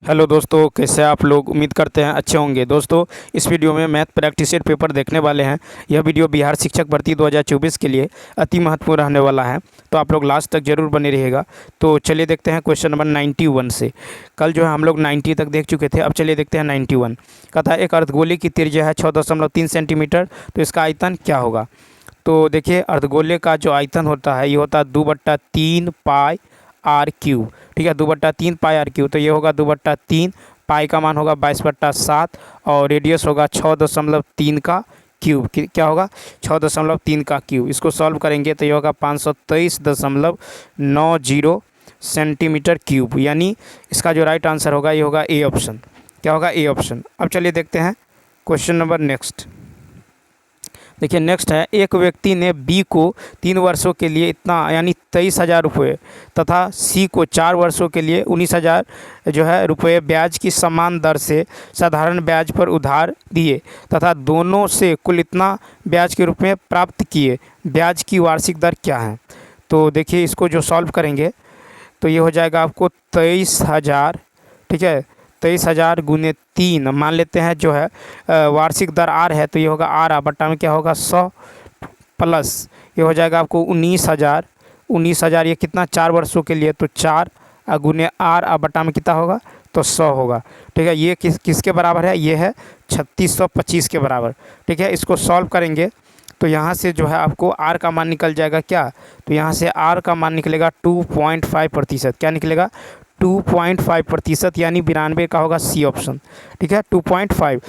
Hello दोस्तों, कैसे आप लोग? उम्मीद करते हैं अच्छे होंगे। दोस्तों, इस वीडियो में मैथ प्रैक्टिस सेट पेपर देखने वाले हैं। यह वीडियो बिहार शिक्षक भर्ती 2024 के लिए अति महत्वपूर्ण रहने वाला है, तो आप लोग लास्ट तक जरूर बने रहिएगा। तो चलिए देखते हैं क्वेश्चन नंबर 91 से। कल जो है हम लोग 90 तक देख चुके थे, अब चलिए देखते हैं 91। कहता है एक अर्धगोले की त्रिज्या है 6.3 सेंटीमीटर, तो इसका आयतन क्या होगा? तो देखिए, अर्धगोले का जो आयतन होता है ये होता है 2/3 पाई आर क्यू। ठीक है, 2/3 पाई आर क्यू, तो ये होगा 2/3। पाई का मान होगा 22/7 और रेडियस होगा 6.3 का क्यूब। क्या होगा? 6.3 का क्यूब। इसको सॉल्व करेंगे तो ये होगा 523.90 सेंटीमीटर क्यूब, यानी इसका जो राइट आंसर होगा ये होगा ए ऑप्शन। क्या होगा? A option. अब चलिए देखते हैं क्वेश्चन नंबर नेक्स्ट। देखिए नेक्स्ट है, एक व्यक्ति ने बी को 3 वर्षों के लिए इतना यानी 23,000 रुपये तथा सी को 4 वर्षों के लिए 19,000 जो है रुपये ब्याज की समान दर से साधारण ब्याज पर उधार दिए तथा दोनों से कुल इतना ब्याज के रूप में प्राप्त किए। ब्याज की वार्षिक दर क्या है? तो देखिए, इसको जो सॉल्व करेंगे तो ये हो जाएगा आपको 23,000। ठीक है, 23,000 गुने 3 मान लेते हैं जो है वार्षिक दर आर है, तो ये होगा आर बट्टा में क्या होगा 100 प्लस ये हो जाएगा आपको 19,000। 19,000 ये कितना 4 वर्षों के लिए, तो 4 गुने आर बट्टा में कितना होगा तो 100 होगा। ठीक है, ये किसके बराबर है? ये है 3625 के बराबर। ठीक है, इसको सॉल्व करेंगे तो यहाँ से जो है आपको आर का मान निकल जाएगा क्या? तो यहाँ से आर का मान निकलेगा 2.5%। क्या निकलेगा? 2.5%, यानी 92 का होगा सी ऑप्शन। ठीक है, 2.5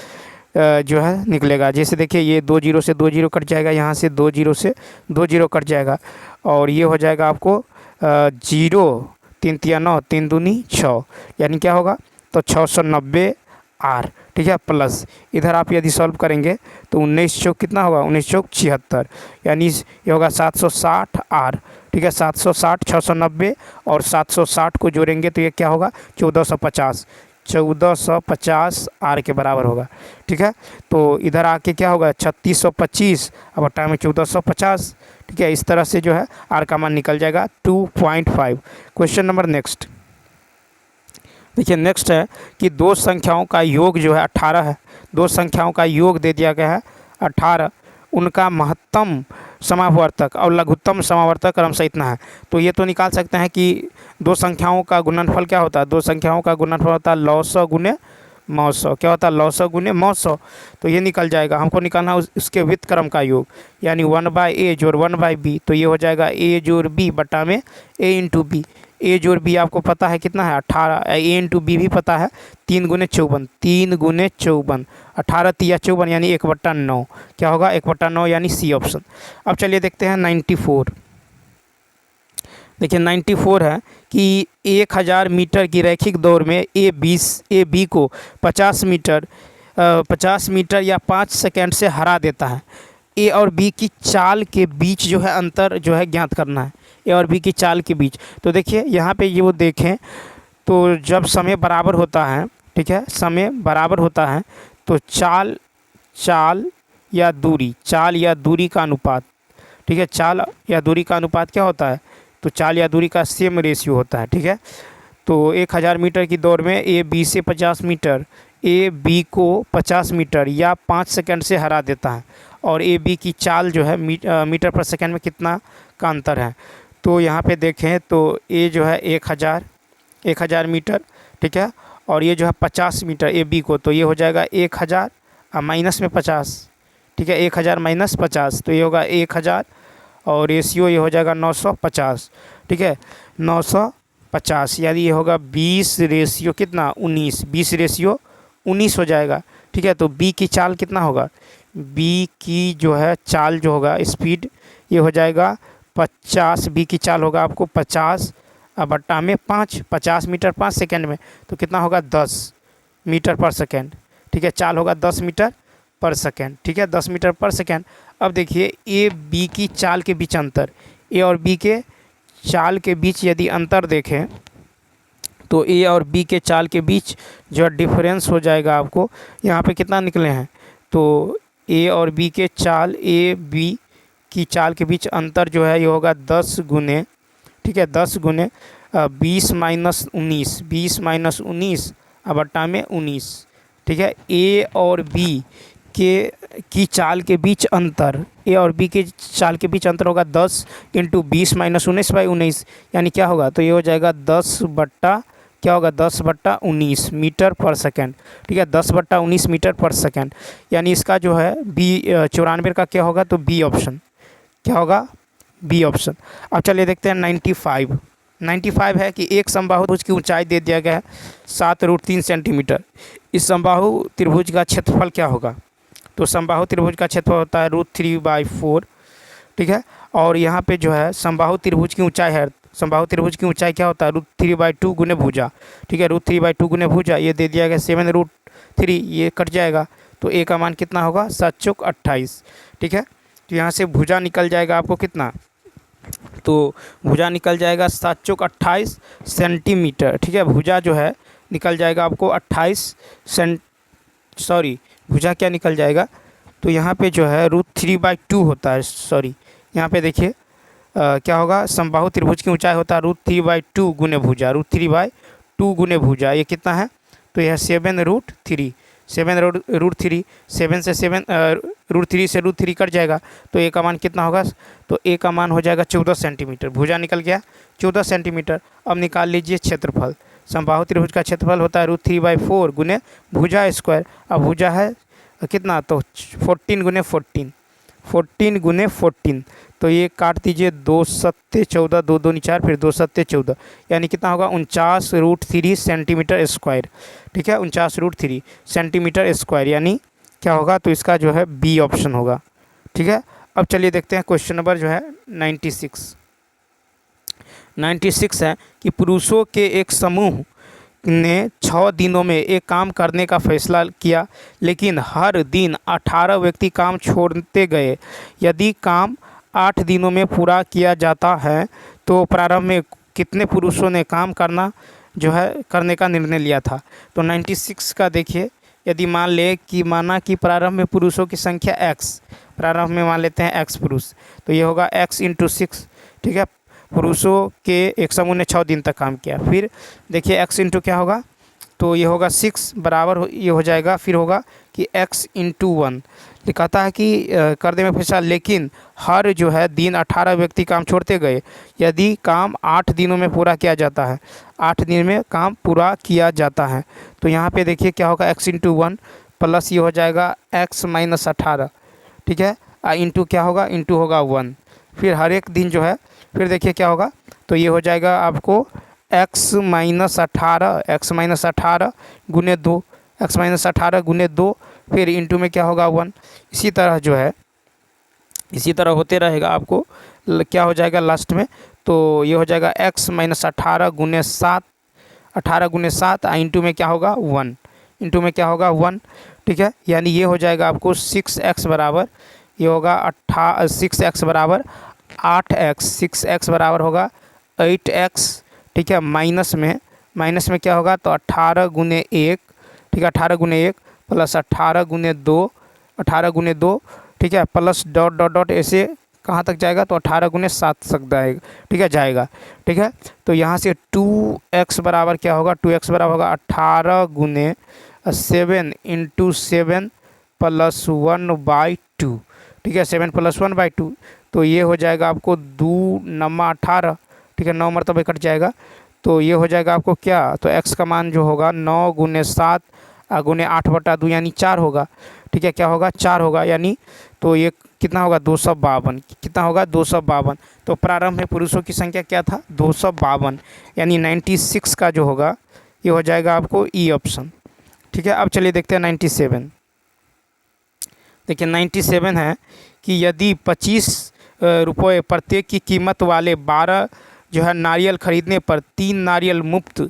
जो है निकलेगा। जैसे देखिए, ये 2 जीरो से 2 जीरो कट जाएगा, यहाँ से 2 जीरो से 2 जीरो कट जाएगा और ये हो जाएगा आपको 0 3 तिया 9 3 दूनी 6, यानी क्या होगा तो 690 आर। ठीक है, प्लस इधर आप यदि सॉल्व करेंगे तो 19 चौक कितना होगा? 19 चौक 76, यानी ये होगा 760 आर। ठीक है, 760 690 और 760 को जोड़ेंगे तो ये क्या होगा 1450। 1450 आर के बराबर होगा। ठीक है, तो इधर आके क्या होगा 3625 अब बटा में 1450। ठीक है, इस तरह से जो है आर का मान निकल जाएगा 2.5। Question number next. देखिए नेक्स्ट है कि दो संख्याओं का योग जो है 18 है। दो संख्याओं का योग दे दिया गया है 18, उनका महत्तम समावर्तक और लघुत्तम समावर्तक क्रमशः इतना है। तो ये तो निकाल सकते हैं कि दो संख्याओं का गुणनफल क्या होता है? दो संख्याओं का गुणनफल होता है लॉसौ गुने मौसौ। क्या होता है? लॉसौ गुने मौसौ। तो ये निकल जाएगा। हमको निकालना है उसके व्युत्क्रम का योग, यानी 1/a जोड़ 1/b, तो ये हो जाएगा a जोड़ b बटा में a इंटू बी। ए जोड़ बी आपको पता है कितना है 18, ए इंटू बी भी पता है 3 गुने 54। 3 गुने 54, 18 तिया 54, यानी 1/9। क्या होगा? 1/9, यानी सी ऑप्शन। अब चलिए देखते हैं 94। देखिए 94 है कि 1000 मीटर की रैखिक दौड़ में ए बी को 50 मीटर या 5 सेकेंड से हरा देता है। ए और बी की चाल के बीच जो है अंतर जो है ज्ञात करना है। ए और बी की चाल के बीच, तो देखिए यहाँ पे ये वो देखें तो जब समय बराबर होता है, ठीक है, समय बराबर होता है तो चाल या दूरी का अनुपात, ठीक है, चाल या दूरी का अनुपात क्या होता है? तो चाल या दूरी का सेम रेशियो होता है। ठीक है, तो 1000 मीटर की दौड़ में ए बी से 50 मीटर, ए बी को 50 मीटर या 5 सेकंड से हरा देता है और ए बी की चाल जो है मीटर पर सेकंड में कितना का अंतर है? तो यहाँ पे देखें तो ए जो है 1000 मीटर, ठीक है, और ये जो है 50 मीटर ए बी को, तो ये हो जाएगा 1000 माइनस में 50। ठीक है, 1000 माइनस 50, तो ये होगा 1000 और रेशियो ये हो जाएगा 950। ठीक है, 950, यानी ये होगा 20 रेशियो कितना 19, 20 रेशियो 19 हो जाएगा। ठीक है, तो बी की चाल कितना होगा? बी की जो है चाल जो होगा स्पीड ये हो जाएगा 50। बी की चाल होगा आपको 50 बट्टा में 5, 50 मीटर 5 सेकेंड में, तो कितना होगा 10 मीटर पर सेकेंड। ठीक है, चाल होगा 10 मीटर पर सेकेंड। ठीक है, 10 मीटर पर सेकेंड। अब देखिए ए बी की चाल के बीच अंतर, ए और बी के चाल के बीच यदि अंतर देखें तो ए और बी के चाल के बीच जो डिफरेंस हो जाएगा आपको यहाँ पे कितना निकले हैं? तो ए और बी के चाल, ए बी की चाल के बीच अंतर जो है ये होगा 10 गुने, ठीक है, 10 गुने 20 माइनस 19, 20 माइनस 19 बट्टा में 19। ठीक है, ए और बी की चाल के बीच अंतर, ए और बी के चाल के बीच अंतर होगा 10 इंटू 20 माइनस 19/19, यानी क्या होगा, तो ये हो जाएगा 10 बट्टा क्या होगा 10/19 मीटर पर सेकेंड। ठीक है, 10/19 मीटर पर सेकेंड, यानी इसका जो है बी 94 का क्या होगा, तो बी ऑप्शन क्या होगा, बी ऑप्शन। अब चलिए देखते हैं 95 है कि एक समबाहु त्रिभुज की ऊंचाई दे दिया गया है 7√3 सेंटीमीटर। इस समबाहु त्रिभुज का क्षेत्रफल क्या होगा, तो समबाहु त्रिभुज का क्षेत्रफल होता है √3/4। ठीक है, और यहाँ पे जो है समबाहु त्रिभुज की ऊंचाई है, समबाहु त्रिभुज की ऊंचाई क्या होता है, √3/2 गुने भुजा। ठीक है, √3/2 गुने भुजा, ये दे दिया गया 7√3, ये कट जाएगा, तो ए का मान कितना होगा, 7 चौक 28। ठीक है, तो यहाँ से भुजा निकल जाएगा आपको कितना, तो भुजा निकल जाएगा 7 चौक 28 सेंटीमीटर। ठीक है, भुजा जो है निकल जाएगा आपको 28 भुजा क्या निकल जाएगा, तो यहाँ पे जो है √3/2 होता है, यहाँ पे देखिए क्या होगा, समबाहु त्रिभुज की ऊंचाई होता है √3/2 गुने भुजा, √3/2 गुने भुजा, ये कितना है, तो यह 7√3, 7 से 7 √3 से √3 कट जाएगा, तो ए का मान कितना होगा, तो ए का मान हो जाएगा 14 सेंटीमीटर। भुजा निकल गया 14 सेंटीमीटर। अब निकाल लीजिए क्षेत्रफल, समबाहु त्रिभुज का क्षेत्रफल होता है √3/4 गुने भुजा स्क्वायर। अब भुजा है कितना, तो 14 गुने 14, तो ये काट दीजिए, 2 सत्ते 14, 2 2 4, फिर 2 सत्ते 14, यानी कितना होगा 49√3 सेंटीमीटर स्क्वायर। ठीक है, 49√3 सेंटीमीटर स्क्वायर, यानी क्या होगा, तो इसका जो है बी ऑप्शन होगा। ठीक है, अब चलिए देखते हैं क्वेश्चन नंबर जो है 96 है कि पुरुषों के एक समूह ने 6 दिनों में एक काम करने का फैसला किया, लेकिन हर दिन 18 व्यक्ति काम छोड़ते गए। यदि काम 8 दिनों में पूरा किया जाता है तो प्रारंभ में कितने पुरुषों ने काम करने का निर्णय लिया था। तो 96 का देखिए, यदि माना कि प्रारंभ में पुरुषों की संख्या x, प्रारंभ में मान लेते हैं x पुरुष, तो ये होगा x × 6। ठीक है, पुरुषों के एक समूह ने 6 दिन तक काम किया। फिर देखिए x इंटू क्या होगा, तो ये होगा 6 बराबर ये हो जाएगा, फिर होगा कि x × 1 कहता है कि कर दे में फैसला, लेकिन हर जो है दिन 18 व्यक्ति काम छोड़ते गए। यदि काम 8 दिनों में पूरा किया जाता है, 8 दिन में काम पूरा किया जाता है, तो यहाँ पे देखिए क्या होगा, x × 1 प्लस ये हो जाएगा x - 18। ठीक है, इंटू क्या होगा, इंटू होगा 1, फिर हर एक दिन जो है, फिर देखिए क्या होगा, तो ये हो जाएगा आपको x - 18 गुने 2, x - 18 गुने 2, फिर इंटू में क्या होगा 1। इसी तरह जो है, इसी तरह होते रहेगा आपको, क्या हो जाएगा लास्ट में, तो ये हो जाएगा x - 18 गुने 7, 18 गुने 7, इंटू में क्या होगा 1, इंटू में क्या होगा 1। ठीक है, यानी ये हो जाएगा आपको 6x बराबर, ये होगा 6x बराबर 8x, 6x बराबर होगा 8x। ठीक है, माइनस में क्या होगा, तो 18 गुने 1, ठीक है, 18 गुने 1 प्लस 18 गुने 2, 18 गुने 2, ठीक है, प्लस डॉट डॉट डॉट, ऐसे कहाँ तक जाएगा, तो 18 गुने 7 तक जाएगा। ठीक है, जाएगा। ठीक है, तो यहाँ से 2x बराबर क्या होगा, 2x बराबर होगा 18 गुने 7 इंटू 7 प्लस 1/2। ठीक है, 7 प्लस 1/2, तो ये हो जाएगा आपको 2 9 18। ठीक है, 9 मरतबे कट जाएगा, तो ये हो जाएगा आपको क्या, तो x का मान जो होगा 9 गुने 7 गुने 8/2 यानी 4 होगा। ठीक है, क्या होगा, 4 होगा, यानी तो ये कितना होगा 252, कितना होगा 252। तो प्रारंभ में पुरुषों की संख्या क्या था, 252, यानी 96 का जो होगा ये हो जाएगा आपको ई ऑप्शन। ठीक है, अब चलिए देखते हैं 97। देखिए 97 है कि यदि 25 रुपये प्रत्येक की कीमत वाले 12 जो है नारियल खरीदने पर 3 नारियल मुफ्त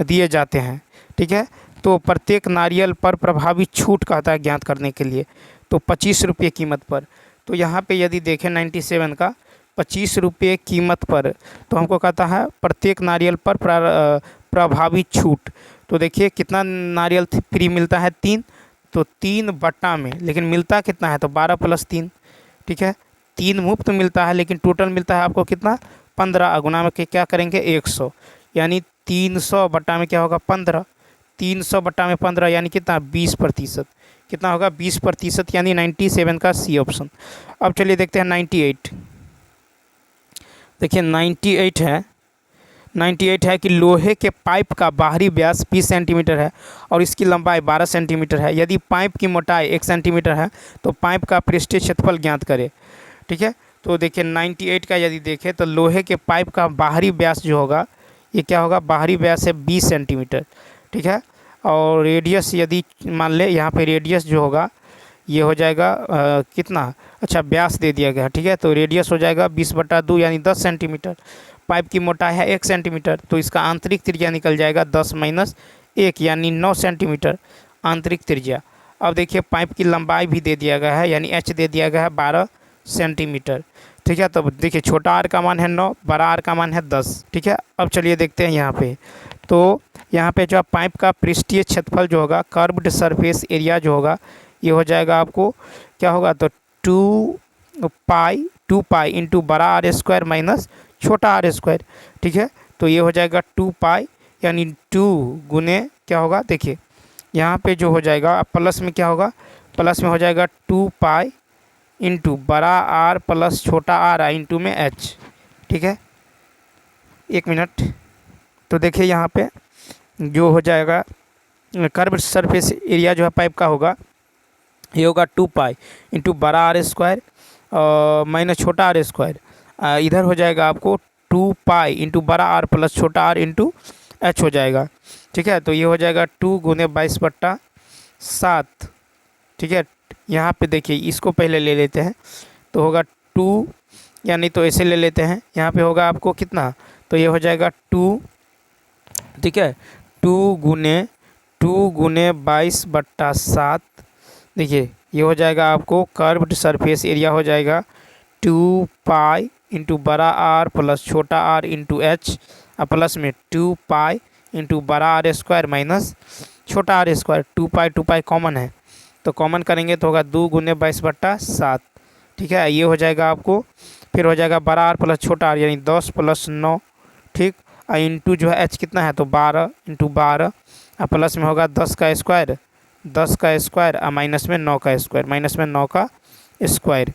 दिए जाते हैं। ठीक है, तो प्रत्येक नारियल पर प्रभावी छूट कहता है ज्ञात करने के लिए, तो 25 रुपये कीमत पर। तो यहाँ पे यदि देखें 97 का 25 रुपये कीमत पर, तो हमको कहता है प्रत्येक नारियल पर प्रभावी छूट। तो देखिए कितना नारियल फ्री मिलता है, 3, तो 3 बट्टा में, लेकिन मिलता कितना है, तो 12 + 3। ठीक है, 3 मुफ्त मिलता है, लेकिन टोटल मिलता है आपको कितना, 15। गुना में क्या करेंगे 100, यानी 300 बट्टा में क्या होगा 15, 300/15 यानी कितना 20%। कितना होगा 20% यानी 97 का सी ऑप्शन। अब चलिए देखते हैं 98। देखिए 98 है कि लोहे के पाइप का बाहरी व्यास 20 सेंटीमीटर है और इसकी लंबाई 12 सेंटीमीटर है। यदि पाइप की मोटाई 1 सेंटीमीटर है तो पाइप का पृष्ठीय क्षेत्रफल ज्ञात करें। ठीक है, तो देखिए 98 का यदि देखें तो लोहे के पाइप का बाहरी व्यास जो होगा ये क्या होगा, बाहरी व्यास है 20 सेंटीमीटर। ठीक है, और रेडियस यदि मान ले यहाँ पे रेडियस जो होगा ये हो जाएगा कितना, अच्छा व्यास दे दिया गया। ठीक है, तो रेडियस हो जाएगा 20/2 यानी 10 सेंटीमीटर। पाइप की मोटाई है 1 सेंटीमीटर तो इसका आंतरिक त्रिज्या निकल जाएगा 10 - 1 यानी 9 सेंटीमीटर आंतरिक त्रिज्या। अब देखिए पाइप की लंबाई भी दे दिया गया है यानी एच दे दिया गया है 12 सेंटीमीटर। ठीक है, तो देखिए छोटा आर का मान है 9, बड़ा आर का मान है 10। ठीक है, अब चलिए देखते हैं यहाँ पे, तो यहाँ पे जो पाइप का पृष्ठीय क्षेत्रफल जो होगा, कर्व्ड सरफेस एरिया जो होगा ये हो जाएगा आपको क्या होगा, तो 2 पाई इंटू बड़ा आर स्क्वायर माइनस छोटा आर स्क्वायर। ठीक है, तो ये हो जाएगा 2 पाई यानी 2 गुने क्या होगा, देखिए यहाँ पे जो हो जाएगा प्लस में क्या होगा, प्लस में हो जाएगा 2 पाई इंटू बड़ा आर प्लस छोटा आर इंटू में एच। ठीक है, 1 मिनट, तो देखिए यहाँ पे जो हो जाएगा कर्व सरफेस एरिया जो है पाइप का होगा ये होगा 2 पाई इंटू बड़ा आर स्क्वायर माइनस छोटा आर स्क्वायर। इधर हो जाएगा आपको 2 पाई इंटू बड़ा आर प्लस छोटा आर इंटू एच हो जाएगा। ठीक है, तो ये हो जाएगा 2 गुने 22/7। ठीक है, यहाँ पे देखिए इसको पहले ले लेते हैं तो होगा 2 यानी तो ऐसे ले लेते हैं, यहाँ पे होगा आपको कितना, तो ये हो जाएगा 2। ठीक है, 2 गुने 22/7। देखिए ये हो जाएगा आपको कर्व्ड सरफेस एरिया हो जाएगा 2 पाई इंटू बड़ा आर प्लस छोटा आर इंटू एच प्लस में 2 पाई इंटू बड़ा आर स्क्वायर माइनस छोटा आर स्क्वायर। 2 पाई कॉमन है तो कॉमन करेंगे तो होगा 2 गुने 22/7। ठीक है, ये हो जाएगा आपको, फिर हो जाएगा बड़ा आर प्लस छोटा आर यानी 10 + 9। ठीक, इंटू जो है एच कितना है तो 12 इंटू 12 प्लस में होगा 10 का स्क्वायर माइनस में 9 का स्क्वायर।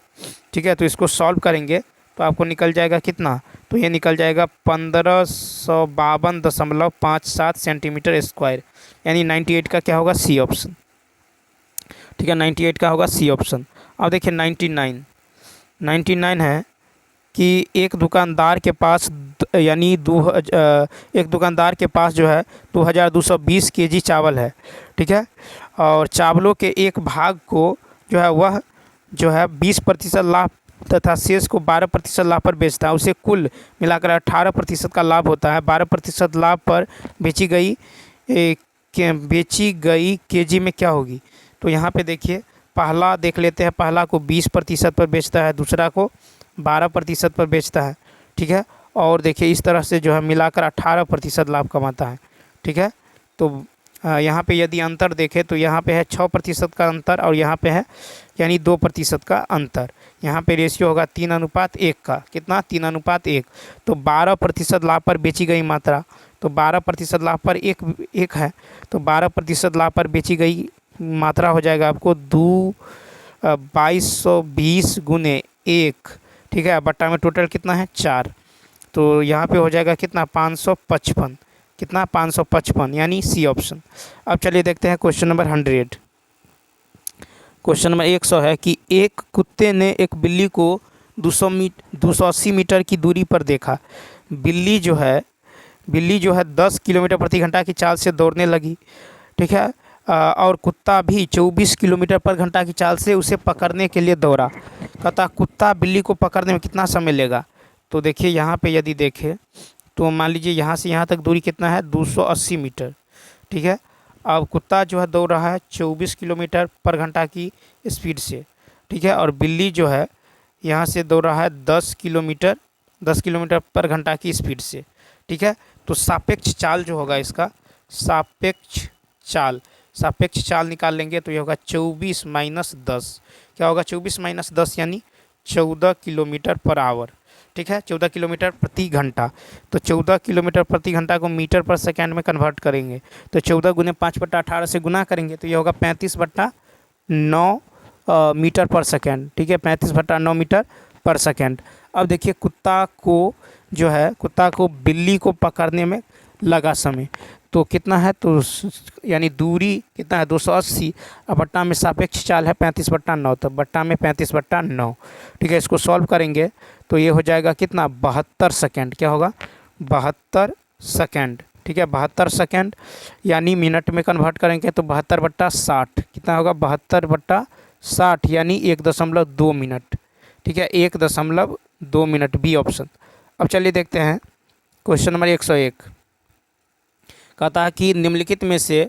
ठीक है, तो इसको सॉल्व करेंगे तो आपको निकल जाएगा कितना, तो ये निकल जाएगा 1552.57 सेंटीमीटर स्क्वायर यानी 98 का क्या होगा सी ऑप्शन। ठीक है, 98 का होगा सी ऑप्शन। अब देखिए 99 है कि एक दुकानदार के पास यानी एक दुकानदार के पास जो है 2220 केजी चावल है। ठीक है, और चावलों के एक भाग को जो है वह जो है 20% लाभ तथा शेष को 12% लाभ पर बेचता है। उसे कुल मिलाकर 18% का लाभ होता है। 12% लाभ पर बेची गई केजी में क्या होगी, तो यहाँ पे देखिए पहला देख लेते हैं, पहला को 20% पर बेचता है, दूसरा को 12% पर बेचता है। ठीक है, और देखिए इस तरह से जो है मिलाकर 18% लाभ कमाता है। ठीक है, तो यहाँ पे यदि अंतर देखें तो यहाँ पे है 6% का अंतर और यहाँ पे है यानी 2% का अंतर। यहाँ पे रेशियो होगा 3:1 का, कितना 3:1। तो 12% लाभ पर बेची गई मात्रा, तो 12% लाभ पर एक है तो 12% लाभ पर बेची गई मात्रा हो जाएगा आपको 2220 गुने 1। ठीक है, बट्टा में टोटल कितना है 4, तो यहाँ पे हो जाएगा कितना 555, कितना 555 यानी सी ऑप्शन। अब चलिए देखते हैं क्वेश्चन नंबर 100। क्वेश्चन नंबर 100 है कि एक कुत्ते ने एक बिल्ली को 280 मीटर की दूरी पर देखा। बिल्ली जो है 10 किलोमीटर प्रति घंटा की चाल से दौड़ने लगी। ठीक है, और कुत्ता भी 24 किलोमीटर पर घंटा की चाल से उसे पकड़ने के लिए दौड़ा। कहता कुत्ता बिल्ली को पकड़ने में कितना समय लेगा। तो देखिए यहाँ पे यदि देखें तो मान लीजिए यहाँ से यहाँ तक दूरी कितना है 280 मीटर। ठीक है, अब कुत्ता जो है दौड़ रहा है 24 किलोमीटर पर घंटा की स्पीड से। ठीक है, और बिल्ली जो है यहाँ से दौड़ रहा है 10 किलोमीटर पर घंटा की स्पीड से। ठीक है, तो सापेक्ष चाल जो होगा इसका सापेक्ष चाल निकाल लेंगे तो ये होगा 24 - 10। क्या होगा 24 - 10 यानी 14 किलोमीटर पर आवर। ठीक है, 14 किलोमीटर प्रति घंटा। तो 14 किलोमीटर प्रति घंटा को मीटर पर सेकेंड में कन्वर्ट करेंगे, तो 14 गुने 5/18 से गुना करेंगे तो ये होगा 35/9 मीटर पर सेकेंड। ठीक है, 35/9 मीटर पर सेकेंड। अब देखिए कुत्ता को जो है, कुत्ता को बिल्ली को पकड़ने में लगा समय तो कितना है, तो यानी दूरी कितना है 280, अब बट्टा में सापेक्ष चाल है 35/9, तो बट्टा में 35/9। ठीक है, इसको सॉल्व करेंगे तो ये हो जाएगा कितना 72 सेकेंड। क्या होगा 72 सेकेंड। ठीक है, 72 सेकेंड यानी मिनट में कन्वर्ट करेंगे तो 72/60 कितना होगा 72/60 यानी 1.2 मिनट। ठीक है, 1.2 मिनट, बी ऑप्शन। अब चलिए देखते हैं क्वेश्चन नंबर 101। कहता है कि निम्नलिखित में से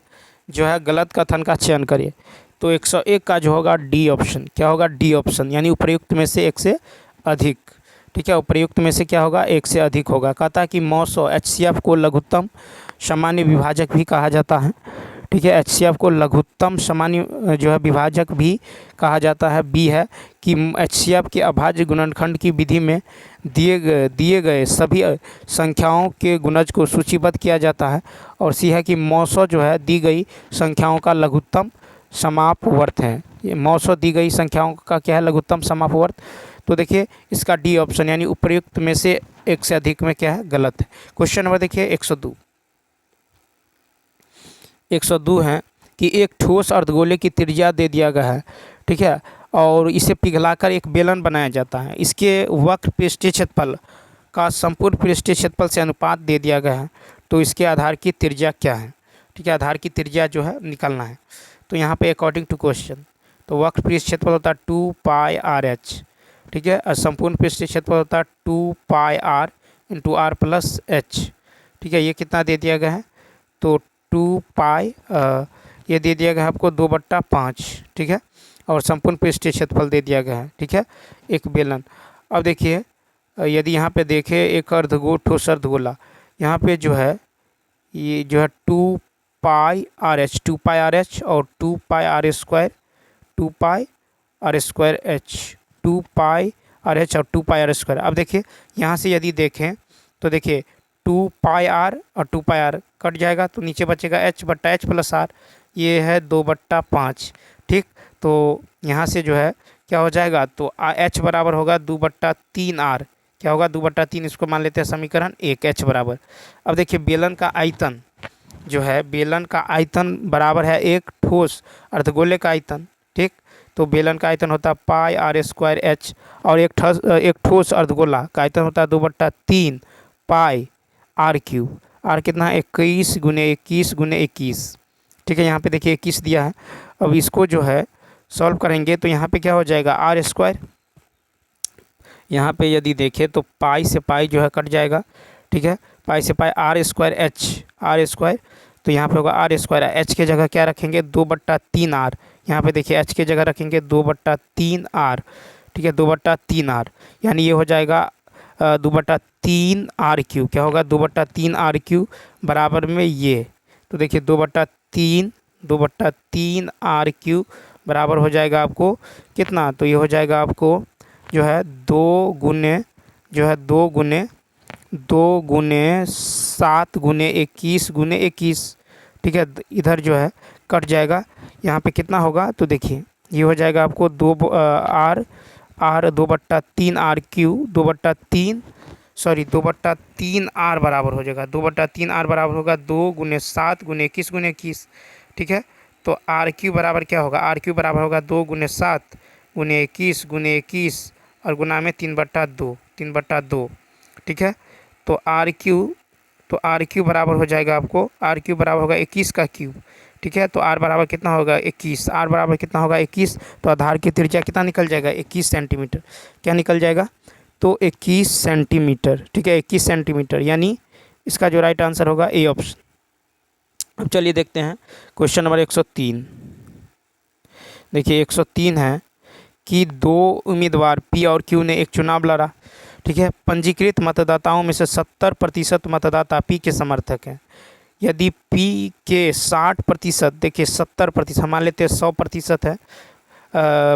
जो है गलत कथन का चयन करिए। तो 101 का जो होगा डी ऑप्शन। क्या होगा डी ऑप्शन, यानी उपर्युक्त में से एक से अधिक। ठीक है, उपर्युक्त में से क्या होगा एक से अधिक होगा। कहता है कि 900 HCF को लघुत्तम सामान्य विभाजक भी कहा जाता है। ठीक है, HCF को लघुत्तम सामान्य जो है विभाजक भी कहा जाता है। बी है कि HCF के अभाज्य गुणनखंड की विधि में दिए गए सभी संख्याओं के गुणज को सूचीबद्ध किया जाता है। और सी है कि 900 जो है दी गई संख्याओं का लघुत्तम समापवर्त है। ये 900 दी गई संख्याओं का क्या है लघुत्तम समापवर्त। तो देखिए इसका डी ऑप्शन यानी उपर्युक्त में से एक से अधिक में क्या है गलत है। क्वेश्चन नंबर देखिए 102 है कि एक ठोस अर्धगोले की त्रिज्या दे दिया गया है। ठीक है, और इसे पिघलाकर एक बेलन बनाया जाता है। इसके वक्र पृष्ठीय क्षेत्रफल का संपूर्ण पृष्ठीय क्षेत्रफल से अनुपात दे दिया गया है। तो इसके आधार की त्रिज्या क्या है। ठीक है, आधार की त्रिज्या जो है निकालना है। तो यहाँ पे अकॉर्डिंग टू क्वेश्चन तो वक्र पृष्ठीय क्षेत्रफल होता है 2πr/h। ठीक है, और संपूर्ण पृष्ठीय क्षेत्रफल होता है 2πr × r+h। ठीक है, ये कितना दे दिया गया है तो 2π ये दे दिया गया है आपको 2/5। ठीक है, और संपूर्ण पृष्ठीय क्षेत्रफल दे दिया गया है। ठीक है, एक बेलन। अब देखिए यदि यहाँ पे देखें एक ठोस अर्धगोला, यहाँ पे जो है ये जो है 2πr/h 2πr/h और 2πr², 2πr²h 2πr/h और 2πr²। अब देखिए यहाँ से यदि देखें तो देखिए 2πr और 2πr कट जाएगा तो नीचे बचेगा h/h + r, ये है 2/5। ठीक, तो यहाँ से जो है क्या हो जाएगा तो h बराबर होगा 2/3r। क्या होगा 2/3, इसको मान लेते हैं समीकरण 1 h बराबर। अब देखिए बेलन का आयतन जो है, बेलन का आयतन बराबर है एक ठोस अर्धगोले का आयतन। ठीक, तो बेलन का आयतन होता है πr² और एक ठोस अर्धगोला का आयतन होता है 2/3 πr³। r कितना है 21 × 21 × 21। ठीक है, यहाँ पे देखिए 21 दिया है। अब इसको जो है सॉल्व करेंगे तो यहाँ पे क्या हो जाएगा r²। यहाँ पे यदि देखें तो पाई से पाई जो है कट जाएगा। ठीक है, पाई से पाई r², तो यहाँ पे होगा r²। h के जगह क्या रखेंगे 2/3r। यहाँ पे देखिए h के जगह रखेंगे 2/3r। ठीक है, 2/3r यानी ये हो जाएगा 2/3r³ क्या होगा 2/3r³ बराबर में ये, तो देखिए 2/3r³ बराबर हो जाएगा आपको कितना, तो ये हो जाएगा आपको जो है 2 गुने 7 गुने 21 गुने 21। ठीक है, इधर जो है कट जाएगा। यहाँ पे कितना होगा तो देखिए ये हो जाएगा आपको 2/3r³, 2/3r बराबर हो जाएगा 2/3r बराबर होगा 2 गुने 7 गुने 21 गुने 21। ठीक है, तो r³ बराबर क्या होगा, r³ बराबर होगा 2 गुने 7 गुने 21 गुने 21 और गुना में 3/2। ठीक है, तो r³ बराबर हो जाएगा आपको, r³ बराबर होगा 21 का क्यूब। ठीक है, तो r बराबर कितना होगा 21, r बराबर कितना होगा 21, तो आधार की त्रिज्या कितना निकल जाएगा 21 सेंटीमीटर। क्या निकल जाएगा तो 21 सेंटीमीटर। ठीक है, 21 सेंटीमीटर यानी इसका जो राइट आंसर होगा ए ऑप्शन। अब चलिए देखते हैं क्वेश्चन नंबर 103। देखिए 103 है कि 2 उम्मीदवार P और Q ने एक चुनाव लड़ा। ठीक है, पंजीकृत मतदाताओं में से 70% मतदाता P के समर्थक हैं। यदि P के 60%, देखिए 70%, मान लेते हैं 100% है,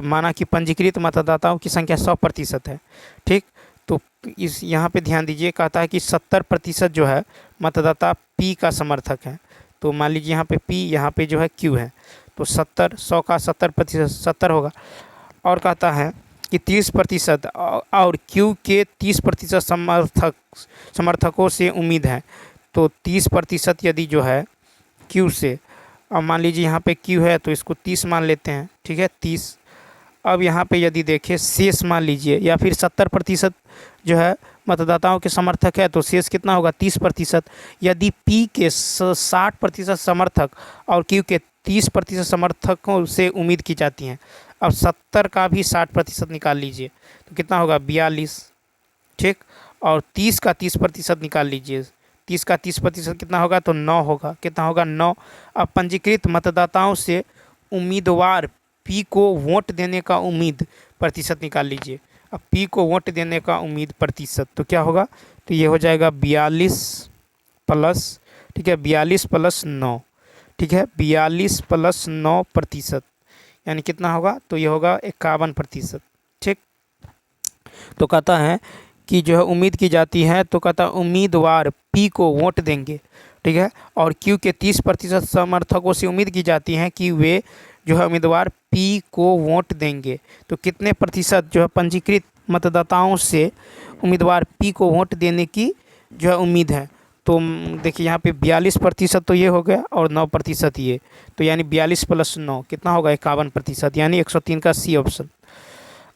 माना कि पंजीकृत मतदाताओं की संख्या 100% है। ठीक, तो इस यहाँ पे ध्यान दीजिए, कहता है कि 70% जो है मतदाता पी का समर्थक है। तो मान लीजिए यहाँ पे पी, यहाँ पे जो है क्यू है, तो 70, 100 का 70% 70 होगा। और कहता है कि 30% और क्यू के 30% समर्थकों से उम्मीद है। तो 30% यदि जो है क्यू से, अब मान लीजिए यहाँ पे क्यू है तो इसको 30 मान लेते हैं, ठीक है 30। अब यहाँ पे यदि देखें शेष मान लीजिए, या फिर 70% जो है मतदाताओं के समर्थक है, तो शेष कितना होगा 30%। यदि पी के 60% समर्थक और क्यू के 30% समर्थकों से उम्मीद की जाती है। अब 70 का भी 60% निकाल लीजिए तो कितना होगा 42, ठीक। और 30 का 30% निकाल लीजिए, 30 का 30% कितना होगा तो 9 होगा, कितना होगा 9। अब पंजीकृत मतदाताओं से उम्मीदवार पी को वोट देने का उम्मीद प्रतिशत निकाल लीजिए। अब पी को वोट देने का उम्मीद प्रतिशत तो क्या होगा, तो ये हो जाएगा 42 प्लस, ठीक है 42 प्लस 9, ठीक है 42 प्लस 9%, यानी कितना होगा, तो ये होगा 51%, ठीक। तो कहता है कि जो है उम्मीद की जाती है, तो कहता है उम्मीदवार पी को वोट देंगे, ठीक है। और क्यू के 30% समर्थकों से उम्मीद की जाती है कि वे जो है उम्मीदवार पी को वोट देंगे। तो कितने प्रतिशत जो है पंजीकृत मतदाताओं से उम्मीदवार पी को वोट देने की जो है उम्मीद है। तो देखिए यहाँ पे 42% तो ये हो गया और 9% ये, तो यानी 42 प्लस 9 कितना होगा 51%, यानी 103 का सी ऑप्शन।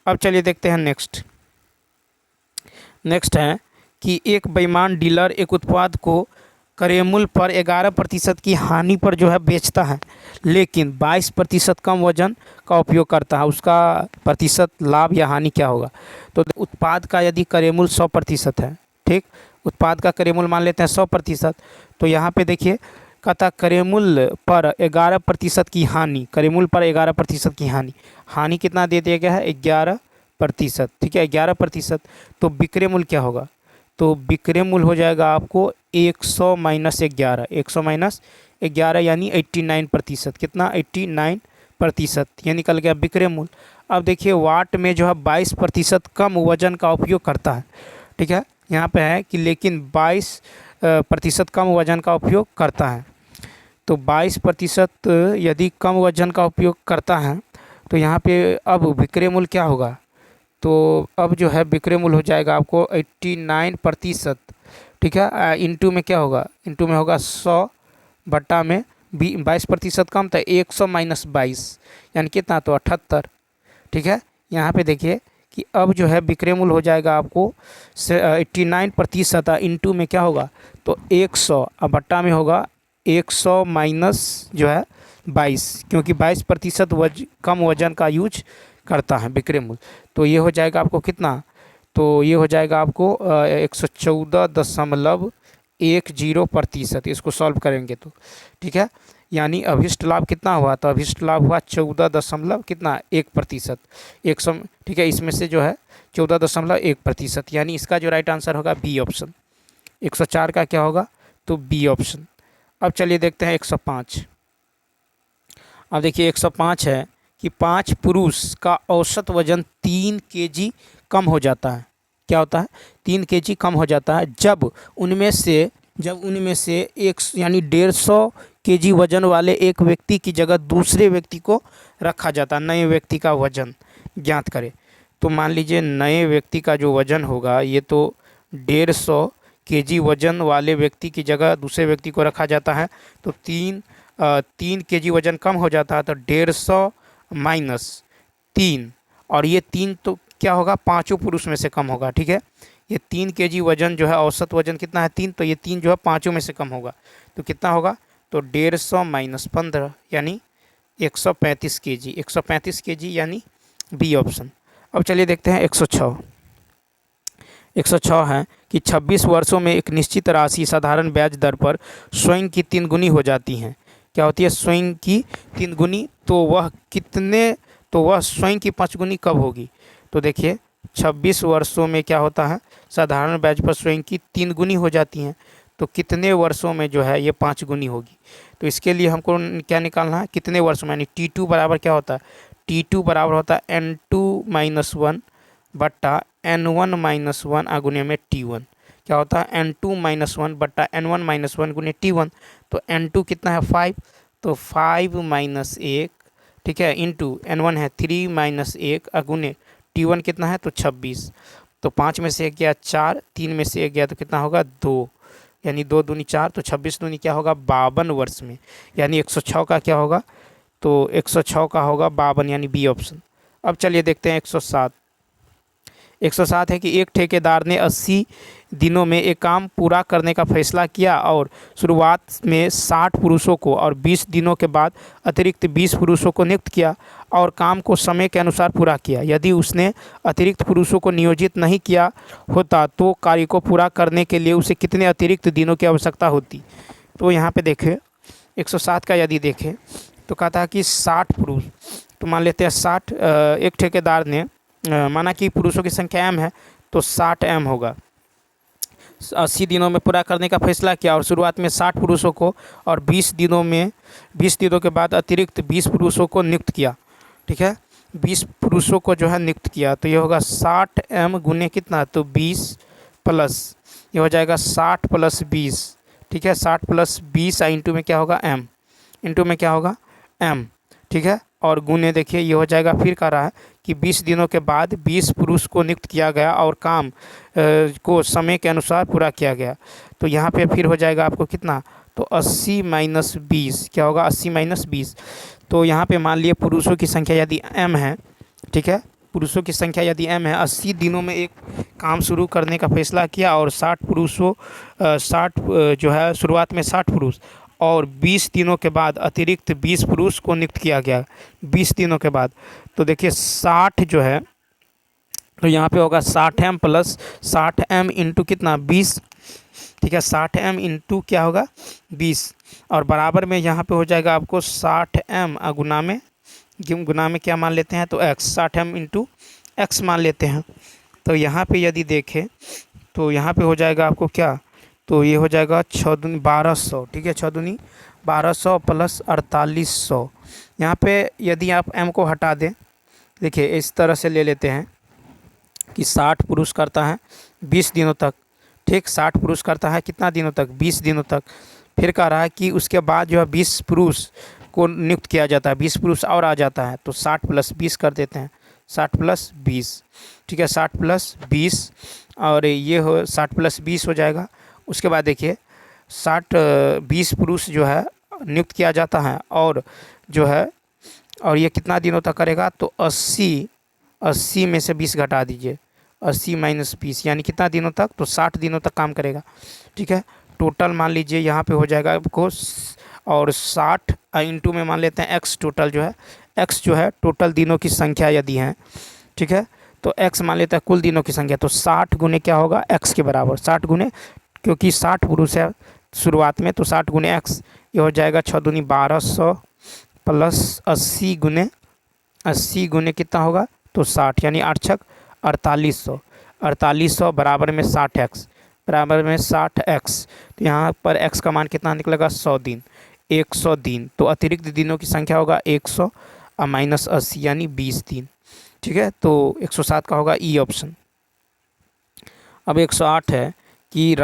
अब चलिए देखते हैं नेक्स्ट है कि एक बेईमान डीलर एक उत्पाद को क्रय मूल्य पर 11% की हानि पर जो है बेचता है, लेकिन 22% कम वजन का उपयोग करता है। उसका प्रतिशत लाभ या हानि क्या होगा। तो उत्पाद का यदि क्रय मूल्य 100% है, ठीक, उत्पाद का क्रय मूल्य मान लेते हैं 100%। तो यहाँ पे देखिए कहता क्रय मूल्य पर 11% की हानि, क्रय मूल्य पर 11% की हानि कितना दे दिया गया है 11%, ठीक है 11%। तो विक्रय मूल्य क्या होगा, तो विक्रय मूल्य हो जाएगा आपको 100 माइनस 11, 100 माइनस 11 यानी 89%, कितना 89%, ये निकल गया विक्रय मूल्य। अब देखिए वाट में जो है 22% कम वजन का उपयोग करता है, ठीक है यहाँ पे है कि लेकिन 22% कम वजन का उपयोग करता है। तो 22% यदि कम वजन का उपयोग करता है तो यहाँ पे अब विक्रय मूल्य क्या होगा, तो अब जो है विक्रय मूल्य हो जाएगा आपको 89%, ठीक है। इंटू में क्या होगा, इंटू में होगा 100 बट्टा में 22% कम था 100 माइनस 22 यानी कितना तो 78, ठीक है। यहाँ पे देखिए कि अब जो है विक्रय मूल्य हो जाएगा आपको 89%, इंटू में क्या होगा तो 100, अब बट्टा में होगा 100 माइनस जो है 22, क्योंकि 22% कम वजन का यूज करता है विक्रय मूल्य। तो ये हो जाएगा आपको कितना, तो ये हो जाएगा आपको 114.10%, इसको सॉल्व करेंगे तो, ठीक है। यानी अभिष्ट लाभ कितना हुआ, तो अभिष्ट लाभ हुआ 14 दशमलव कितना 1%, 100, ठीक है। इसमें से जो है 14.1%, यानी इसका जो राइट आंसर होगा बी ऑप्शन। 104 का क्या होगा, तो बी ऑप्शन। अब चलिए देखते हैं 105। अब देखिए 105 है कि 5 पुरुष का औसत वजन 3 kg कम हो जाता है। क्या होता है, 3 kg कम हो जाता है जब उनमें से एक यानी 150 kg वजन वाले एक व्यक्ति की जगह दूसरे व्यक्ति को रखा जाता है। नए व्यक्ति का वजन ज्ञात करें। तो मान लीजिए नए व्यक्ति का जो वजन होगा ये तो 150 kg वजन वाले व्यक्ति की जगह दूसरे व्यक्ति को रखा जाता है। तो 3 kg वजन कम हो जाता है, तो 150 माइनस 3, और ये 3 तो क्या होगा पाँचों पुरुष में से कम होगा, ठीक है। ये 3 kg वजन जो है औसत वजन कितना है 3, तो ये 3 जो है पाँचों में से कम होगा, तो कितना होगा तो 150 माइनस 15 यानी 135 kg, 135 kg यानी बी ऑप्शन। अब चलिए देखते हैं 106। 106 है कि 26 वर्षों में एक निश्चित राशि साधारण ब्याज दर पर स्वयं की 3 गुनी हो जाती है। क्या होती है स्वयं की 3 गुनी, तो वह स्वयं की 5 गुनी कब होगी। तो देखिए 26 वर्षों में क्या होता है साधारण ब्याज पर स्वयं की 3 गुनी हो जाती हैं, तो कितने वर्षों में जो है ये 5 गुनी होगी। तो इसके लिए हमको क्या निकालना है, कितने वर्षों में, यानी T2 बराबर क्या होता है, T2 बराबर होता है N2 - 1 बट्टा N1 - 1 अगुने में T1 क्या होता है N2 - 1 बट्टा N1 - 1 गुने T1। तो N2 कितना है 5, तो 5 - 1 ठीक है इंटू N1 है 3 - 1 अगुने T1 कितना है तो 26। तो 5 में से 1 गया 4, 3 में से 1 गया तो कितना होगा 2, यानी 2 दूनी 4, तो 26 दूनी क्या होगा 52 वर्ष में, यानी 106 का क्या होगा तो 106 का होगा 52 यानी बी ऑप्शन। अब चलिए देखते हैं 107। 107 है कि एक ठेकेदार ने 80 दिनों में एक काम पूरा करने का फैसला किया और शुरुआत में 60 पुरुषों को और 20 दिनों के बाद अतिरिक्त 20 पुरुषों को नियुक्त किया और काम को समय के अनुसार पूरा किया। यदि उसने अतिरिक्त पुरुषों को नियोजित नहीं किया होता तो कार्य को पूरा करने के लिए उसे कितने अतिरिक्त दिनों की आवश्यकता होती। तो यहाँ पे देखें 107 का यदि देखें तो कहता है कि 60 पुरुष, तो मान लेते हैं 60, एक ठेकेदार ने माना कि पुरुषों की संख्या m है तो 60 m होगा। 80 दिनों में पूरा करने का फैसला किया और शुरुआत में 60 पुरुषों को और 20 दिनों के बाद अतिरिक्त 20 पुरुषों को नियुक्त किया। ठीक है 20 पुरुषों को जो है नियुक्त किया, तो ये होगा 60 m गुने कितना तो 20 प्लस ये हो जाएगा 60 + 20। ठीक है 60 + 20 इंटू में क्या होगा m, इंटू में क्या होगा m। ठीक है और गुने देखिए ये हो जाएगा, फिर कह रहा है कि 20 दिनों के बाद 20 पुरुष को नियुक्त किया गया और काम को समय के अनुसार पूरा किया गया। तो यहाँ पे फिर हो जाएगा आपको कितना तो 80 - 20 क्या होगा 80 - 20। तो यहाँ पे मान लिए पुरुषों की संख्या यदि m है, ठीक है पुरुषों की संख्या यदि m है, 80 दिनों में एक काम शुरू करने का फैसला किया और 60 जो है शुरुआत में 60 पुरुष और 20 दिनों के बाद अतिरिक्त 20 पुरुष को नियुक्त किया गया 20 दिनों के बाद। तो देखिए 60 जो है तो यहाँ पे होगा 60m + 60m इंटू कितना 20। ठीक है 60m इंटू क्या होगा 20 और बराबर में यहाँ पे हो जाएगा आपको 60m गुना में क्या मान लेते हैं तो x, 60m इंटू x मान लेते हैं। तो यहाँ पे यदि देखें तो यहाँ पे हो जाएगा आपको क्या तो ये हो जाएगा 6 दूनी 1200। ठीक है 6 दूनी 1200 + 4800। यहाँ पे यदि आप m को हटा दें, देखिए इस तरह से ले लेते हैं कि 60 पुरुष करता है 20 दिनों तक। ठीक 60 पुरुष करता है कितना दिनों तक 20 दिनों तक। फिर कह रहा है कि उसके बाद जो है 20 पुरुष को नियुक्त किया जाता है, 20 पुरुष और आ जाता है तो 60 + 20 कर देते हैं 60 + 20। ठीक है 60 + 20 और ये हो 60 + 20 हो जाएगा। उसके बाद देखिए 20 पुरुष जो है नियुक्त किया जाता है और जो है और ये कितना दिनों तक करेगा तो 80 में से 20 घटा दीजिए 80 - 20 यानी कितना दिनों तक तो 60 दिनों तक काम करेगा। ठीक है टोटल मान लीजिए यहाँ पे हो जाएगा आपको और 60 इंटू में मान लेते हैं x टोटल जो है x जो है टोटल दिनों की संख्या यदि है। ठीक है तो x मान लेते हैं कुल दिनों की संख्या, तो 60 गुने क्या होगा x के बराबर 60 गुने क्योंकि 60 पुरुष है शुरुआत में तो 60 गुने x ये हो जाएगा 6 दूनी 1200 + 80 गुने कितना होगा तो 60 यानी 8 छक 4800 बराबर में 60x बराबर में 60x। तो यहाँ पर x का मान कितना निकलेगा 100 दिन 100 दिन। तो अतिरिक्त दिनों की संख्या होगा 100 - 80 यानी 20 दिन। ठीक है तो 107 का होगा ई ऑप्शन। अब 108 है कि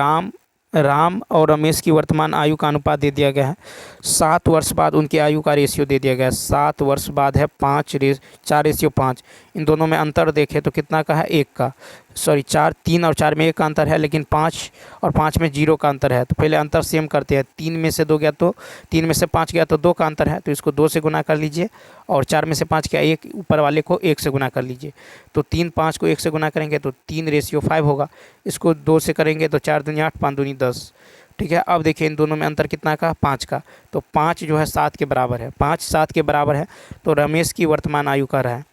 राम और रमेश की वर्तमान आयु का अनुपात दे दिया गया है। 7 वर्ष बाद उनकी आयु का रेशियो दे दिया गया है। 7 वर्ष बाद है 4:5। इन दोनों में अंतर देखें तो कितना का है 1 का, सॉरी 3 और 4 में 1 का अंतर है लेकिन 5 और 5 में 0 का अंतर है। तो पहले अंतर सेम करते हैं। 3 में से 2 गया तो 3 में से 5 गया तो 2 का अंतर है तो इसको 2 से गुना कर लीजिए और 4 में से 5 गया 1 ऊपर वाले को 1 से गुना कर लीजिए। तो 3 5 को 1 से गुना करेंगे तो 3:5 होगा। इसको 2 से करेंगे तो 4 दूनी 8 5 दूनी 10। ठीक है अब देखिए इन दोनों में अंतर कितना का 5 का, तो 5 जो है 7 के बराबर है। 5 7 के बराबर है तो रमेश की वर्तमान आयु का रहा है।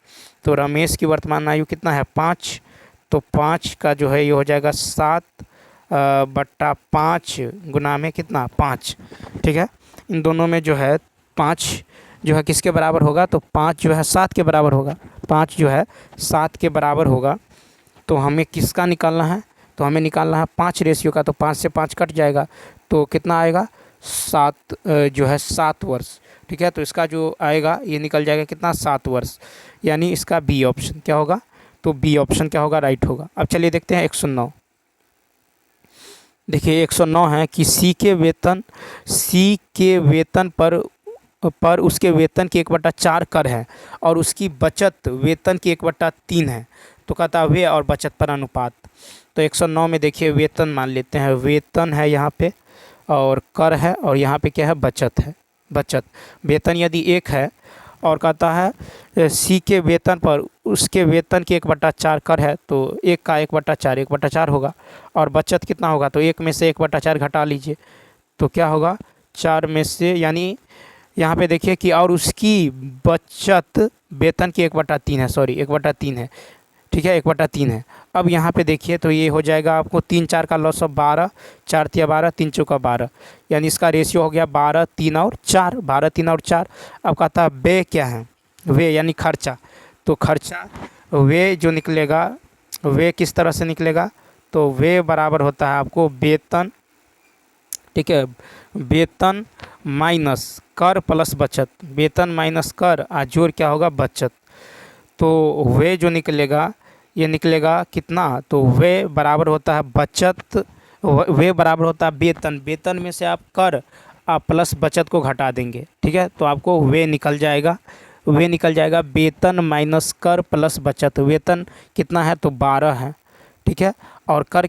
तो रमेश की वर्तमान आयु कितना है 5, तो 5 का जो है ये हो जाएगा 7/5 गुना में कितना 5। ठीक है इन दोनों में जो है 5 जो है किसके बराबर होगा तो 5 जो है 7 के बराबर होगा। 5 जो है 7 के बराबर होगा तो हमें किसका निकालना है तो हमें निकालना है 5 रेशियो का। तो 5 से 5 कट जाएगा तो कितना आएगा 7 जो है 7 वर्ष। ठीक है तो इसका जो आएगा ये निकल जाएगा कितना 7 वर्ष, यानी इसका बी ऑप्शन क्या होगा तो बी ऑप्शन क्या होगा, राइट होगा। अब चलिए देखते हैं 109। देखिए 109 है कि सी के वेतन पर उसके वेतन की 1/4 कर है और उसकी बचत वेतन की 1/3 है। तो कहता है व्यय और बचत पर अनुपात। तो 109 में देखिए वेतन मान लेते हैं, वेतन है यहाँ पे और कर है और यहाँ पे क्या है, बचत है। बचत वेतन यदि 1 है और कहता है सी के वेतन पर उसके वेतन की 1/4 कर है, तो 1 का 1/4 होगा और बचत कितना होगा, तो 1 में से 1/4 घटा लीजिए तो क्या होगा, 4 में से, यानी यहाँ पे देखिए कि और उसकी बचत वेतन की 1/3 है, सॉरी 1/3 है, ठीक है 1/3 है। अब यहाँ पे देखिए तो ये हो जाएगा आपको 3 4 का लॉस ऑफ 12, 4 तिया 12, 3 चौका 12, यानी इसका रेशियो हो गया 12 3 और 4, 12 3 और 4। अब कहता है व्यय क्या है, व्यय यानी खर्चा। तो खर्चा व्यय जो निकलेगा, व्यय किस तरह से निकलेगा, तो व्यय बराबर होता है आपको वेतन, ठीक है, वेतन माइनस कर प्लस बचत, वेतन माइनस कर और जोड़ क्या होगा, बचत। तो व्यय जो निकलेगा ये निकलेगा कितना, तो व्यय बराबर होता है बचत, व्यय बराबर होता है वेतन, वेतन में से आप कर आप प्लस बचत को घटा देंगे, ठीक है, तो आपको व्यय निकल जाएगा, व्यय निकल जाएगा वेतन माइनस कर प्लस बचत। वेतन कितना है, तो 12 है, ठीक है, और कर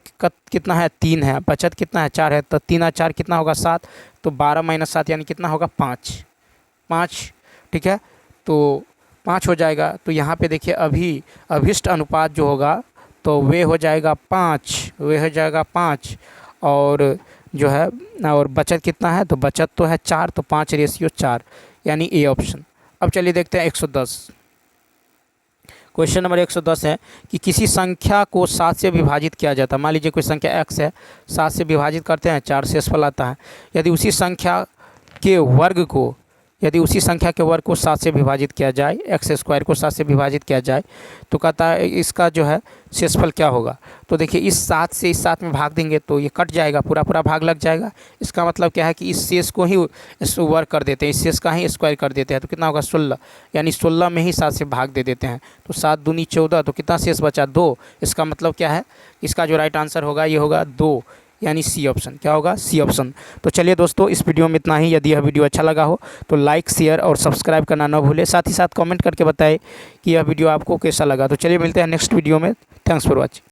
कितना है, 3 है, बचत कितना है, 4 है, तो 3 और 4 कितना होगा, 7, तो 12 माइनस 7 यानी कितना होगा, 5, ठीक है, तो 5 हो जाएगा। तो यहाँ पे देखिए अभी अभिष्ट अनुपात जो होगा तो वे हो जाएगा 5, वे हो जाएगा 5 और जो है और बचत कितना है, तो बचत तो है 4, तो 5:4 यानी ए ऑप्शन। अब चलिए देखते हैं 110। क्वेश्चन नंबर 110 है कि किसी संख्या को 7 से विभाजित किया जाता है। मान लीजिए कोई संख्या x है, 7 से विभाजित करते हैं 4 शेषफल आता है। यदि उसी संख्या के वर्ग को 7 से विभाजित किया जाए, x² को 7 से विभाजित किया जाए, तो कहता है इसका जो है शेषफल क्या होगा। तो देखिए इस 7 से इस 7 में भाग देंगे तो ये कट जाएगा, पूरा भाग लग जाएगा। इसका मतलब क्या है कि इस शेष को ही वर्ग कर देते हैं, इस शेष का ही स्क्वायर कर देते हैं, तो कितना होगा 16, यानी 16 में ही 7 से भाग दे देते हैं। तो 7 दूनी 14, तो कितना शेष बचा, 2। इसका मतलब क्या है, इसका जो राइट आंसर होगा ये होगा 2, यानी सी ऑप्शन। क्या होगा, सी ऑप्शन। तो चलिए दोस्तों इस वीडियो में इतना ही। यदि यह वीडियो अच्छा लगा हो तो लाइक शेयर और सब्सक्राइब करना ना भूलें। साथ ही साथ कमेंट करके बताएं कि यह वीडियो आपको कैसा लगा। तो चलिए मिलते हैं नेक्स्ट वीडियो में। Thanks for watching.